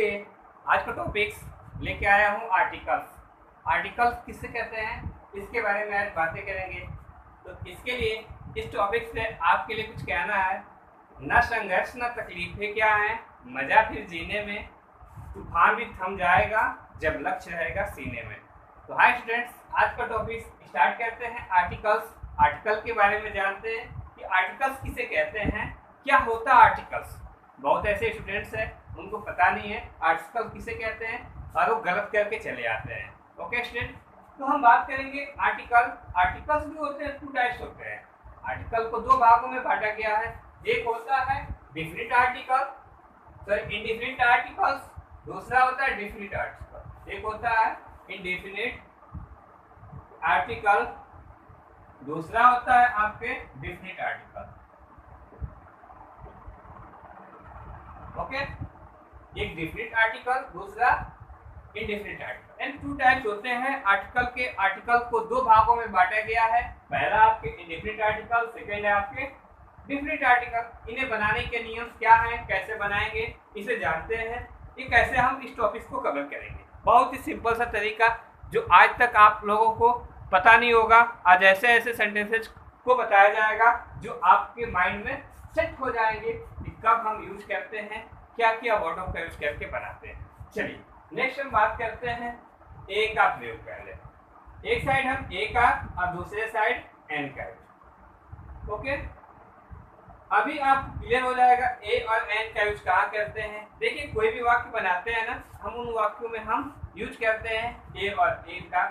आज का टॉपिक्स लेके आया हूँ आर्टिकल्स। आर्टिकल्स किससे कहते हैं इसके बारे में आज बातें करेंगे। तो इसके लिए इस टॉपिक से आपके लिए कुछ कहना है। न संघर्ष न तकलीफें क्या हैं, मजा फिर जीने में, तूफान भी थम जाएगा जब लक्ष्य रहेगा सीने में। तो हाय स्टूडेंट्स, आज का टॉपिक स्टार्ट करते हैं आर्टिकल्स। आर्टिकल के बारे में जानते हैं कि आर्टिकल्स किसे कहते हैं, क्या होता है आर्टिकल्स। बहुत ऐसे स्टूडेंट्स हैं उनको पता नहीं है आर्टिकल किसे कहते हैं और वो गलत करके चले जाते हैं। ओके स्टूडेंट, तो हम बात करेंगे आर्टिकल। आर्टिकल्स भी होते हैं, 2 टाइप्स होते हैं। आर्टिकल को 2 भागों में बांटा गया है। एक होता है definite article, sorry indefinite articles. दूसरा होता है डिफिनिट आर्टिकल। एक होता है इंडिफिनिट आर्टिकल, दूसरा होता है आपके डिफिनिट आर्टिकल। ओके, एक डिफिनिट आर्टिकल, दूसरा इंडेफिनिट आर्टिकल। एंड 2 टाइप्स होते हैं आर्टिकल के। आर्टिकल को 2 भागों में बांटा गया है। पहला आपके इंडेफिनिट आर्टिकल, सेकेंड है आपके डिफिनिट आर्टिकल। इन्हें बनाने के नियम क्या हैं, कैसे बनाएंगे, इसे जानते हैं। ये कैसे हम इस टॉपिक को कवर करेंगे। बहुत ही सिंपल सा तरीका जो आज तक आप लोगों को पता नहीं होगा। आज ऐसे ऐसे सेंटेंसेस को बताया जाएगा जो आपके माइंड में सेट हो जाएंगे कि कब हम यूज करते हैं, क्या क्या वर्डों का यूज करके बनाते हैं। चलिए नेक्स्ट हम बात करते हैं ए का प्रयोग। पहले एक साइड हम ए का और दूसरे साइड एन का यूज। ओके, अभी आप क्लियर हो जाएगा ए और एन का यूज कहाँ करते हैं। देखिए कोई भी वाक्य बनाते हैं ना, हम उन वाक्यों में हम यूज करते हैं ए और ए का।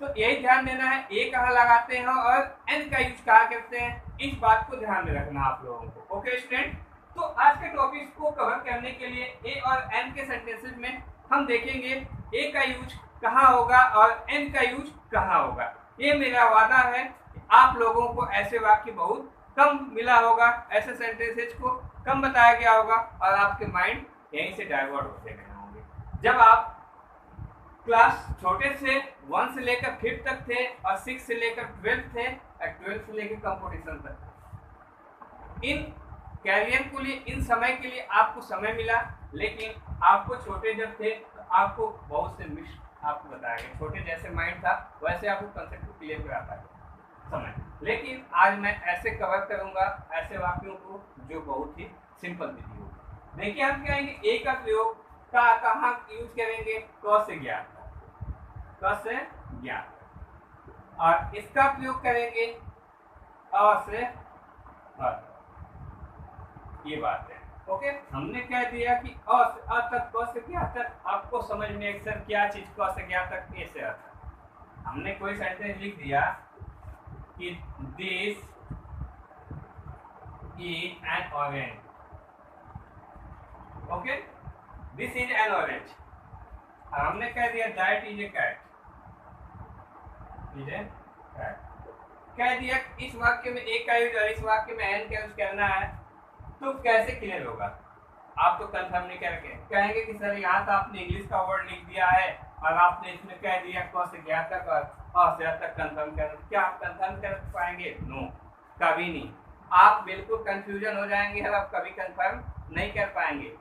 तो यही ध्यान देना है ए कहाँ लगाते हैं और एन का यूज कहाँ करते हैं, इस बात को ध्यान में रखना आप लोगों को। ओके स्टूडेंट, तो आज के टॉपिक को कवर करने के लिए ए और एन के सेंटेंसेस में हम देखेंगे ए का यूज कहाँ होगा और एन का यूज कहाँ होगा। ये मेरा वादा है कि आप लोगों को ऐसे वाक्य बहुत कम मिला होगा, ऐसे सेंटेंसेस को कम बताया गया होगा और आपके माइंड यहीं से डाइवर्ट होते गए होंगे। जब आप क्लास छोटे से 1 से लेकर 5 तक थे और 6 से लेकर 12 थे और 12 से लेकर कंपटीशन तक, इन कैरियर के लिए, इन समय के लिए आपको समय मिला। लेकिन आपको छोटे जब थे तो आपको बहुत से मिस आपको बताया गया। छोटे जैसे माइंड था वैसे आपको कंसेप्ट को क्लियर कराता है समय। लेकिन आज मैं ऐसे कवर करूंगा ऐसे वाक्यों को जो बहुत ही सिंपल विधि होगी। देखिए हम क्या कहेंगे, ए का प्रयोग का कहाँ यूज करेंगे, क से ज्ञात, क से ज्ञात, और इसका प्रयोग करेंगे अ से अर्थ। ये बात है। ओके, हमने कह दिया कि अ से अ तक, क से क्या तक, आपको समझ में अक्सर क्या चीज क से क्या तक, ए से अ तक। हमने कोई सेंटेंस लिख दिया कि this is an orange. Okay, this is an orange. हमने कह दिया that is a cat, is a cat. कह दिया इस वाक्य में ए का यूज और इस वाक्य में एन का यूज करना है। तो कैसे क्लियर होगा, आप तो कंफर्म नहीं करके कहेंगे कि सर यहाँ तो आपने इंग्लिश का वर्ड लिख दिया है और आपने इसमें कह दिया क से ज्ञात तक और अ से अ तक कंफर्म कर। क्या आप कंफर्म कर पाएंगे? नो, कभी नहीं। आप बिल्कुल कंफ्यूजन हो जाएंगे और आप कभी कंफर्म नहीं कर पाएंगे।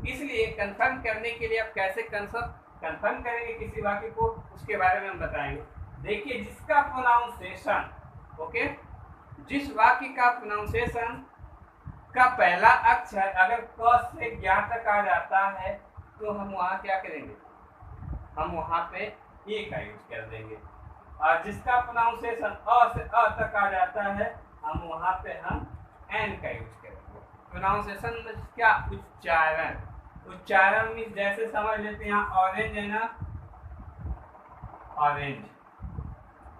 इसलिए कंफर्म करने के लिए आप कैसे कंफर्म करेंगे किसी वाक्य को, उसके बारे में हम बताएंगे। देखिए जिसका प्रोनाउंसिएशन, ओके, जिस वाक्य का प्रोनाउंसिएशन का पहला अक्षर अगर क से ज्ञात तक आ जाता है तो हम वहाँ क्या करेंगे, हम वहाँ पे ए का यूज कर देंगे। और जिसका प्रोनाउंसिएशन अ से अ तक आ जाता है हम वहाँ पे हम एन का यूज करेंगे। प्रोनाउंसिएशन में क्या, उच्चारण। उच्चारण में जैसे समझ लेते हैं यहाँ ऑरेंज है ना, ऑरेंज,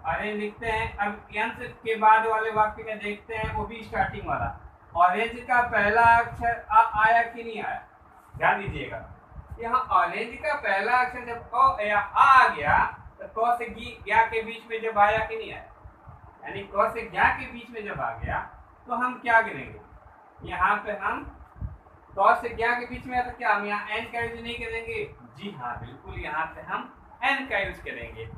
ऑरेंज लिखते हैं। अब एन के बाद वाले वाक्य में देखते हैं, वो भी स्टार्टिंग वाला ऑरेंज का पहला अक्षर आ आया कि नहीं आया, ध्यान दीजिएगा। यहाँ ऑरेंज का पहला अक्षर जब अ या आ गया तो क से ज्ञा के बीच में जब आया कि नहीं आया, यानी क से ज्ञा के बीच में जब आ गया तो हम क्या करेंगे, यहाँ पे हम क से ज्ञा के बीच में आया तो क्या हम यहाँ एन का यूज नहीं करेंगे? जी हाँ बिल्कुल, यहाँ पे हम एन का यूज करेंगे।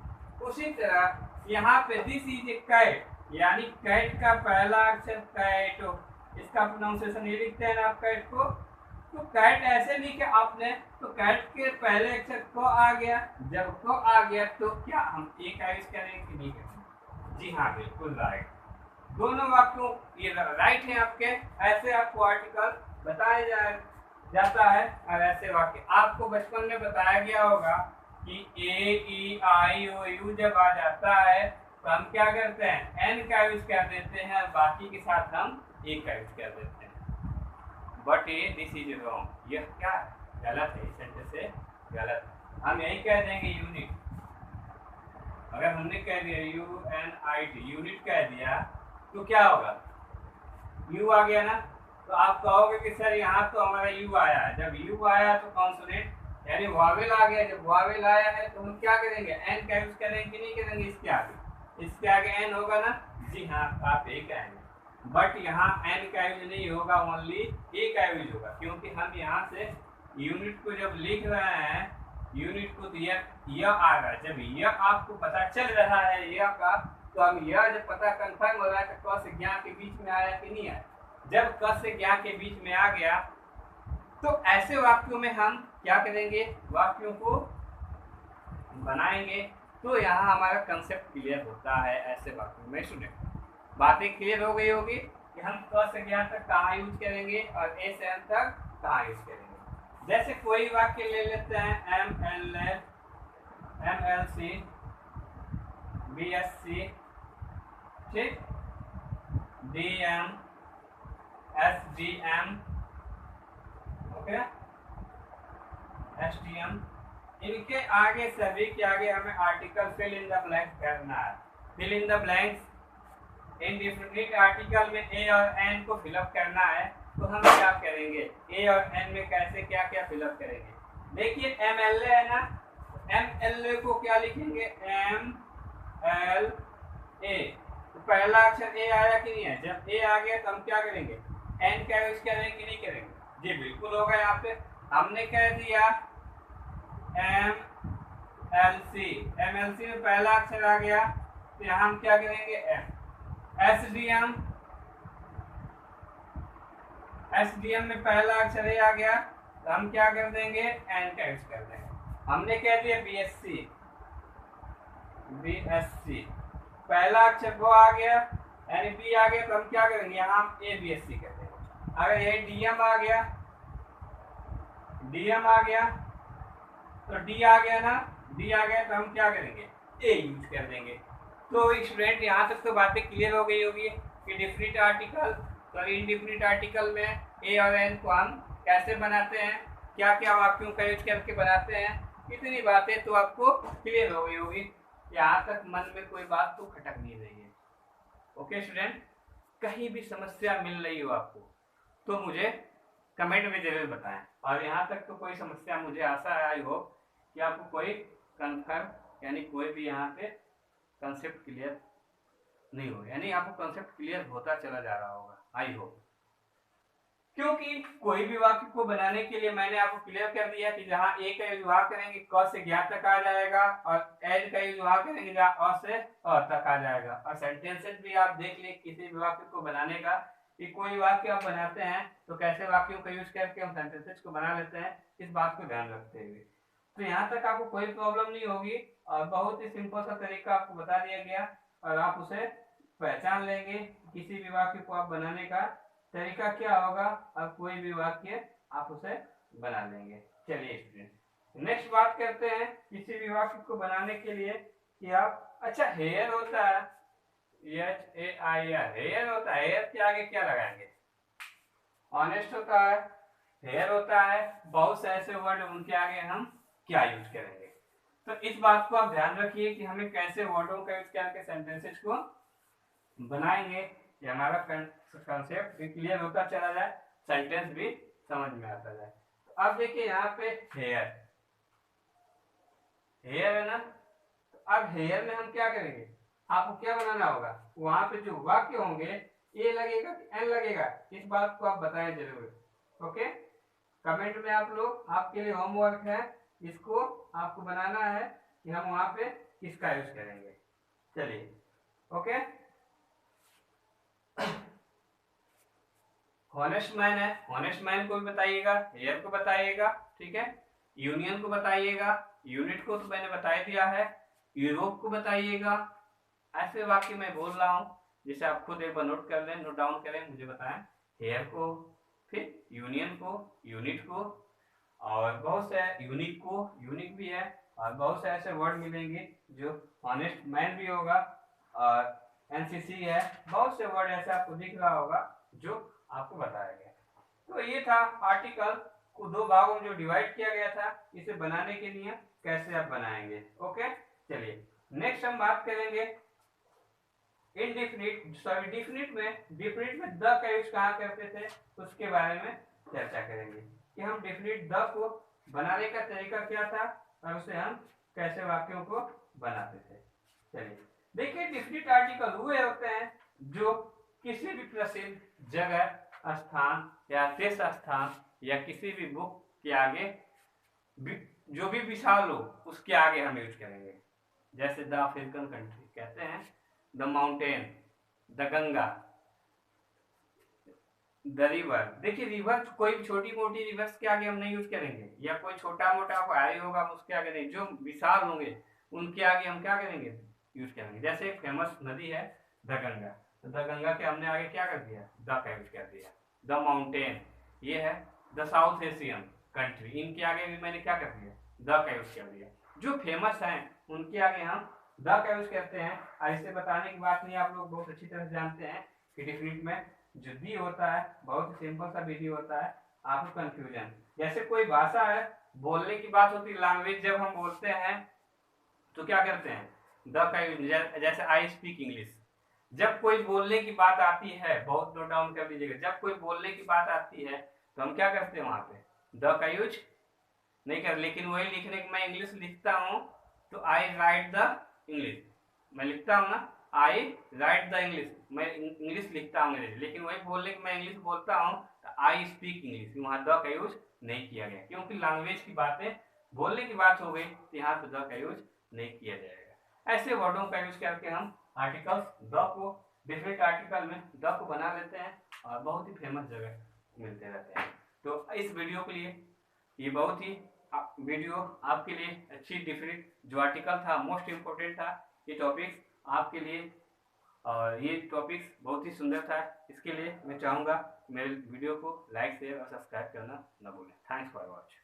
उसी तरह यहाँ पे दिस इज ए कैट, यानी कैट का पहला अक्षर कैट, इसका प्रोनाउंसिएशन ये लिखते हैं ना आप कैट को, तो कैट ऐसे लिखे आपने, तो कैट के पहले अक्षर को आ गया, जब को आ गया तो क्या हम ए का यूज करेंगे कि नहीं करेंगे? जी हाँ, बिल्कुल राइट। दोनों वाक्यों ये राइट है आपके। ऐसे आपको आर्टिकल बताया जाता है और ऐसे वाक्य आपको बचपन में बताया गया होगा कि ए ई आई ओ यू जब आ जाता है तो हम क्या करते हैं? एन का यूज कर देते हैं, बाकी के साथ हम ए का यूज कर देते हैं। बट ये दिस इज रॉन्ग, यह क्या है? गलत है, इस सेंटेंस से गलत है। हम यही कह देंगे यूनिट। अगर हमने कह दिया U N I T, unit कह दिया तो क्या होगा? यू आ गया ना, तो आप कहोगे कि सर यहाँ तो हमारा यू आया है। जब यू आया तो कॉन्सोनेंट यानी वावेल आ गया। जब वावेल आया है तो हम क्या करेंगे? एन का यूज करेंगे कि नहीं करेंगे? इसके आगे एन होगा ना? जी हाँ, आप एक कहेंगे। बट यहाँ एन का यूज नहीं होगा, ओनली ए का यूज होगा, क्योंकि हम यहाँ से यूनिट को जब लिख रहे हैं, यूनिट को तो यह आ रहा है। जब यह आपको पता चल रहा है यह का, तो हम यह जब पता कंफर्म हो रहा है कि क से ज्ञा के बीच में आया कि नहीं आया। जब क से ज्ञा के बीच में आ गया तो ऐसे वाक्यों में हम क्या करेंगे? वाक्यों को बनाएंगे। तो यहाँ हमारा कंसेप्ट क्लियर होता है ऐसे वाक्यों में। स्टूडेंट, बातें क्लियर हो गई होगी कि हम क से ज्ञा तक कहाँ यूज करेंगे और ए से एन तक कहाँ यूज करेंगे। जैसे कोई वाक्य ले लेते हैं, M L C B S C, ठीक, D M S D M, okay, S T M. इनके आगे, सभी के आगे हमें article fill in the blank करना है। Fill in the blanks indefinite article में ए और एन को फिलअप करना है। तो हम क्या करेंगे? ए और एन में कैसे क्या क्या फिलअप करेंगे? देखिए एम एल ए है ना, एम एल ए को क्या लिखेंगे? M L A. तो पहला अक्षर ए आया कि नहीं है? जब ए आ गया तो हम क्या करेंगे? एन का यूज करेंगे कि नहीं करेंगे? जी बिल्कुल होगा। यहाँ पे हमने कह दिया M L C, M L C में पहला अक्षर आ गया तो यहाँ हम क्या करेंगे? M. S D M, S D M में पहला अक्षर ए आ गया तो हम क्या कर देंगे? एन का यूज कर देंगे। हमने कह दिया B S C, B S C पहला अक्षर वो आ गया यानी बी आ गया तो हम क्या करेंगे? यहाँ हम ए बी एस सी कर देंगे। अगर ये डी एम आ गया, डी एम आ गया तो डी आ गया ना, डी आ गया तो हम क्या करेंगे? ए यूज कर देंगे। तो स्टूडेंट यहाँ तक तो बातें क्लियर हो गई होगी कि डिफरेंट आर्टिकल और इनडिफरेंट आर्टिकल में ए और एन को हम कैसे बनाते हैं, क्या क्या वाक्यों का यूज करके बनाते हैं। इतनी बातें तो आपको क्लियर हो गई होगी। यहाँ तक मन में कोई बात तो खटक नहीं रही है। ओके स्टूडेंट, कहीं भी समस्या मिल रही हो आपको तो मुझे कमेंट में जरूर बताएं। और यहाँ तक तो कोई समस्या, मुझे आशा है, आई होप कि आपको कोई कंफर्म यानी कोई भी यहाँ पे कंसेप्ट क्लियर नहीं हो, यानी आपको कंसेप्ट क्लियर होता चला जा रहा होगा, आई होप। क्योंकि कोई भी वाक्य को बनाने के लिए मैंने आपको क्लियर कर दिया कि जहाँ ए का यूज वहां करेंगे क से ज्ञा तक आ जाएगा और एन का यूज वहां करेंगे जहाँ अ से अ तक आ जाएगा। और सेंटेंसेस भी आप देख ले किसी भी वाक्य को बनाने का, कि कोई वाक्य आप बनाते हैं तो कैसे वाक्यों का यूज करके हम सेंटेंसेस को बना लेते हैं, इस बात को ध्यान रखते हुए। तो यहाँ तक आपको कोई प्रॉब्लम नहीं होगी और बहुत ही सिंपल सा तरीका आपको बता दिया गया और आप उसे पहचान लेंगे। किसी भी वाक्य को आप बनाने का तरीका क्या होगा और कोई भी वाक्य आप उसे बना लेंगे। चलिए स्टूडेंट, नेक्स्ट बात करते हैं किसी भी वाक्य को बनाने के लिए कि आप, अच्छा हेयर होता है, H A I R, hair होता है, हेयर के आगे क्या लगाएंगे? ऑनेस्ट होता है, हेयर होता है, बहुत से ऐसे वर्ड उनके आगे हम क्या यूज करेंगे। तो इस बात को आप ध्यान रखिए कि हमें कैसे वर्डों का यूज करके सेंटेंसेस को बनाएंगे कि हमारा कंसेप्ट भी क्लियर होता चला जाए, सेंटेंस भी समझ में आता जाए। तो अब देखिए यहाँ पे हेयर, हेयर है ना, तो अब हेयर में हम क्या करेंगे? आपको क्या बनाना होगा? वहां पे जो वाक्य होंगे ए लगेगा कि एन लगेगा, इस बात को आप बताएं जरूर। ओके, कमेंट में आप लोग, आपके लिए होमवर्क है, इसको आपको बनाना है कि हम वहां पे किसका यूज करेंगे। चलिए ओके। हॉनेस्ट मैन है, हॉनेस्ट मैन को भी बताइएगा, हेयर को बताइएगा, ठीक है, यूनियन को बताइएगा, यूनिट को तो मैंने बता ही दिया है, यूरोप को बताइएगा। ऐसे वाक्य मैं बोल रहा हूँ, जिसे आप खुद एक बार नोट कर लें, नोट डाउन करें, मुझे बताएं। हेयर को, फिर यूनियन को, यूनिट को, और बहुत से यूनिक को, यूनिक भी है, और बहुत से ऐसे वर्ड मिलेंगे जो ऑनेस्ट मैन भी होगा, और एनसीसी है, बहुत से वर्ड ऐसे आपको दिख रहा होगा जो आपको बताया गया। तो ये था आर्टिकल को दो भागों में जो डिवाइड किया गया था, इसे बनाने के लिए कैसे आप बनाएंगे। ओके, चलिए नेक्स्ट हम बात करेंगे इनडिफिनिट, सॉरी डिफिनिट में द का यूज कहाँ करते थे उसके बारे में चर्चा करेंगे कि हम डिफिनिट द को बनाने का तरीका क्या था और उसे हम कैसे वाक्यों को बनाते थे। चलिए देखिए, डिफिनिट आर्टिकल हुए होते हैं जो किसी भी प्रसिद्ध जगह, स्थान या देश स्थान या किसी भी बुक के आगे जो भी विशाल हो उसके आगे हम यूज करेंगे। जैसे द अफ्रीकन कंट्री कहते हैं, the mountain, the Ganga, the river. देखिए रिवर कोई छोटी मोटी रिवर्स के आगे हम नहीं यूज करेंगे, या कोई छोटा मोटा पहाड़ी होगा उसके आगे नहीं, जो विशाल होंगे उनके आगे हम क्या करेंगे, यूज करेंगे। जैसे एक फेमस नदी है द गंगा, तो द गंगा के हमने आगे क्या कर दिया, द का यूज कर दिया। द माउंटेन ये है, द साउथ एशियन कंट्री, इनके आगे भी मैंने क्या कर दिया, द का यूज कर दिया। जो फेमस हैं उनके आगे हम द का यूज करते हैं। ऐसे बताने की बात नहीं, आप लोग बहुत अच्छी तरह जानते हैं कि डिफिनिट में जो दी होता है बहुत ही सिंपल सा विधि होता है, आपको कंफ्यूजन। जैसे कोई भाषा है, बोलने की बात होती है, लैंग्वेज जब हम बोलते हैं तो क्या करते हैं, द का यूज। जैसे आई स्पीक इंग्लिश, जब कोई बोलने की बात आती है, बहुत नोट डाउन कर लीजिएगा, जब कोई बोलने की बात आती है तो हम क्या करते हैं, वहां पे द का यूज नहीं कर। लेकिन वही लिखने की मैं इंग्लिश लिखता हूँ तो आई राइट द इंग्लिश, मैं लिखता हूँ ना, आई राइट द इंग्लिश, मैं इंग्लिश लिखता हूँ अंग्रेजी। लेकिन वही बोलने की मैं इंग्लिश बोलता हूँ तो आई स्पीक इंग्लिश, वहाँ द का यूज नहीं किया गया, क्योंकि लैंग्वेज की बातें, बोलने की बात हो गई तो यहाँ पे द का यूज नहीं किया जाएगा। ऐसे वर्डों का यूज करके हम आर्टिकल्स द को, डिफरेंट आर्टिकल में द को बना लेते हैं और बहुत ही फेमस जगह मिलते रहते हैं। तो इस वीडियो के लिए ये बहुत ही वीडियो आपके लिए अच्छी, डिफरेंट जो आर्टिकल था मोस्ट इम्पोर्टेंट था, ये टॉपिक्स आपके लिए, और ये टॉपिक्स बहुत ही सुंदर था। इसके लिए मैं चाहूँगा मेरे वीडियो को लाइक शेयर और सब्सक्राइब करना न भूलें। Thanks for watch.